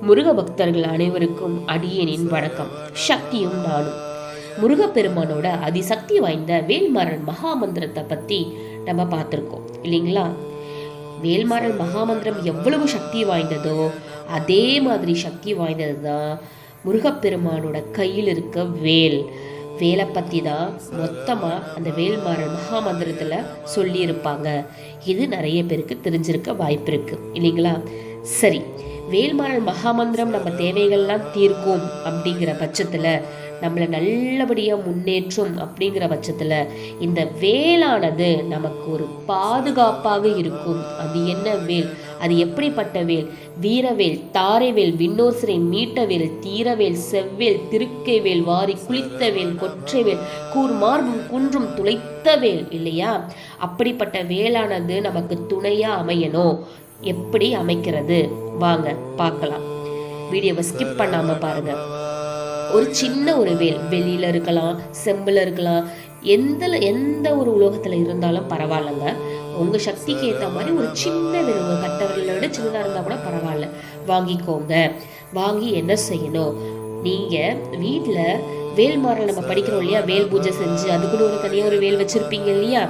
முருக பக்தர்கள் அனைவருக்கும் அடியேனின் வணக்கம். சக்தியும் நானும். முருகப்பெருமானோட அதிசக்தி வாய்ந்த வேல்மாறல் மகாமந்திரத்தை பற்றி நம்ம பார்த்துருக்கோம் இல்லைங்களா? வேல்மாறல் மகாமந்திரம் எவ்வளவு சக்தி வாய்ந்ததோ அதே மாதிரி சக்தி வாய்ந்தது தான் முருகப்பெருமானோட கையில் இருக்க வேலை பற்றி தான் மொத்தமாக அந்த வேல்மாறல் மகாமந்திரத்தில் சொல்லியிருப்பாங்க. இது நிறைய பேருக்கு தெரிஞ்சிருக்க வாய்ப்பு இருக்குது இல்லைங்களா? சரி, வேல்மாறல் மகாமந்திரம் நம்ம தேவைகள்லாம் தீர்க்கும் அப்படிங்கிற பட்சத்தில், நம்மளை நல்லபடியாக முன்னேற்றும் அப்படிங்கிற பட்சத்தில் இந்த வேலானது நமக்கு ஒரு பாதுகாப்பாக இருக்கும். அது என்ன வேல்? அது எப்படிப்பட்ட வேல்? வீரவேல், தாரைவேல், விண்ணோசரை மீட்டவேல், தீரவேல், செவ்வேல், திருக்கைவேல், வாரி குளித்தவேல், கொற்றைவேல், கூர்மார்பும் குன்றும் துளைத்தவேல் இல்லையா? அப்படிப்பட்ட வேலானது நமக்கு துணையாக அமையணும். எப்படி அமைக்கிறது வாங்க பார்க்கலாம். வீடியோவை ஸ்கிப் பண்ணாமல் பாருங்கள். ஒரு சின்ன ஒரு வேல், வெளியில் இருக்கலாம், செம்பில் இருக்கலாம், எந்த ஒரு உலோகத்தில் இருந்தாலும் பரவாயில்லைங்க. உங்கள் சக்திக்கு ஏற்ற மாதிரி ஒரு சின்ன வேல், உங்கள் கட்டவர்களை விட சின்னதாக இருந்தால் கூட பரவாயில்ல, வாங்கிக்கோங்க. வாங்கி என்ன செய்யணும்? நீங்கள் வீட்டில் வேல்மாறல் நம்ம படிக்கிறோம் இல்லையா, வேல் பூஜை செஞ்சு அதுக்குன்னு ஒரு தனியாக ஒரு வேல் வச்சுருப்பீங்க இல்லையா?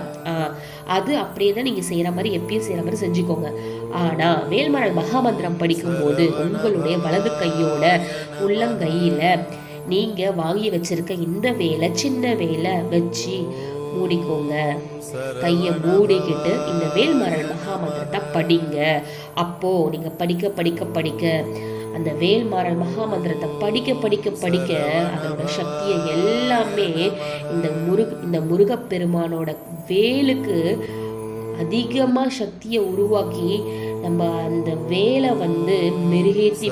அது அப்படியே தான் நீங்கள் செய்கிற மாதிரி எப்பயும் செய்கிற மாதிரி செஞ்சுக்கோங்க. ஆனால் வேல்மாறல் மகாமந்திரம் படிக்கும்போது உங்களுடைய வலது கையோட உள்ளங்கையில் நீங்கள் வாங்கி வச்சிருக்க இந்த வேலை, சின்ன வேலை வச்சு மூடிக்கோங்க. கையை மூடிக்கிட்டு இந்த வேல்மாறல் மகாமந்திரத்தை படிங்க. அப்போது நீங்கள் படிக்க அந்த வேல்மாறல் மகாமந்திரத்தை படிக்க அதனோட சக்தியை எல்லாமே இந்த முருகப்பெருமானோட வேலுக்கு அதிகமாக சக்தியை உருவாக்கி நம்ம அந்த வேலை மெருகேற்றி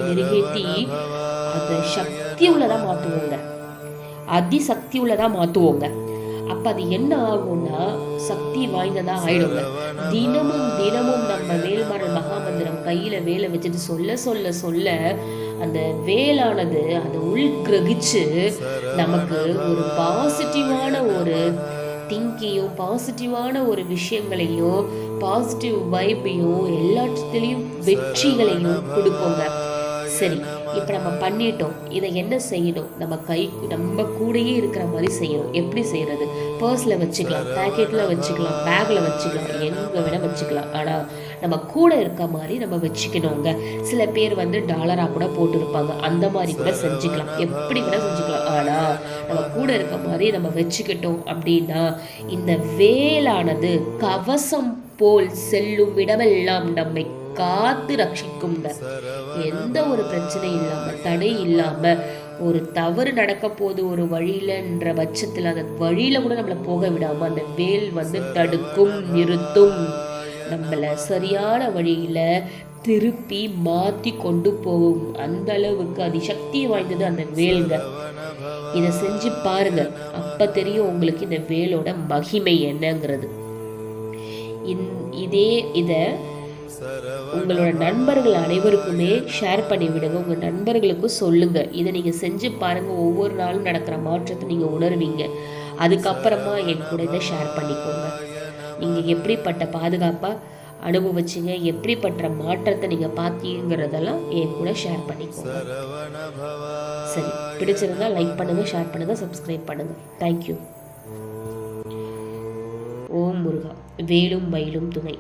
அதை சக்தி உள்ளதாக மாற்றுவோங்க, அதிசக்தி உள்ளதாக மாற்றுவோங்க. அப்போ அது என்ன ஆகும்னா சக்தி வாய்ந்ததாக ஆயிடுங்க. தினமும் நம்ம வேல்மாறல் மகாமந்திரம் கையில் வேலை வச்சுட்டு சொல்ல அந்த வேலானது அதை உள்கிரகிச்சு நமக்கு ஒரு பாசிட்டிவான ஒரு திங்கியும், பாசிட்டிவான ஒரு விஷயங்களையும், பாசிட்டிவ் வைப்பையும், எல்லாத்துலேயும் வெற்றிகளையும் கொடுப்போங்க. சரி, இப்போ நம்ம பண்ணிட்டோம். இதை என்ன செய்யணும்? நம்ம கூடயே இருக்கிற மாதிரி செய்யணும். எப்படி செய்யறது? பர்ஸில் வச்சுக்கலாம், பேக்கெட்டில் வச்சுக்கலாம், பேக்கில் வச்சுக்கலாம், எங்கே வேணால் வச்சுக்கலாம். ஆனால் நம்ம கூட இருக்க மாதிரி நம்ம வச்சுக்கணுங்க. சில பேர் டாலராக கூட போட்டிருப்பாங்க, அந்த மாதிரி கூட செஞ்சுக்கலாம், எப்படி கூட செஞ்சுக்கலாம். ஆனால் நம்ம கூட இருக்க மாதிரி நம்ம வச்சுக்கிட்டோம் அப்படின்னா இந்த வேலானது கவசம் போல் செல்லும் இடமெல்லாம் நம்மை காத்து ரட்சிக்குங்க. எந்த ஒரு பிரச்சனை இல்லாம, தடை இல்லாம, ஒரு தவறு நடக்க போது ஒரு வழியிலன்ற பட்சத்தில் அந்த வழியில கூட நம்மளை போக விடாம அந்த வேல் தடுக்கும், நிறுத்தும், நம்மளை சரியான வழியில திருப்பி மாத்தி கொண்டு போகும். அந்த அளவுக்கு அதிசக்தி வாய்ந்தது அந்த வேல்ங்க. இதை செஞ்சு பாருங்க, அப்ப தெரியும் உங்களுக்கு இந்த வேலோட மகிமை என்னங்கிறது. இதை உங்களோட நண்பர்கள் அனைவருக்குமே ஷேர் பண்ணி விடுங்க. உங்கள் நண்பர்களுக்கும் சொல்லுங்கள். இதை நீங்கள் செஞ்சு பாருங்கள். ஒவ்வொரு நாளும் நடக்கிற மாற்றத்தை நீங்கள் உணர்வீங்க. அதுக்கப்புறமா என் கூட இதை ஷேர் பண்ணிக்கோங்க. நீங்கள் எப்படிப்பட்ட பாதுகாப்பாக அனுபவிச்சிங்க, எப்படிப்பட்ட மாற்றத்தை நீங்கள் பார்த்தீங்கிறதெல்லாம் என் கூட ஷேர் பண்ணிக்கோங்க. சரி, பிடிச்சிருந்தா லைக் பண்ணுங்கள், ஷேர் பண்ணுங்கள், சப்ஸ்கிரைப் பண்ணுங்கள். தேங்க்யூ. ஓம் முருகா. வேலும் மயிலும் துணை.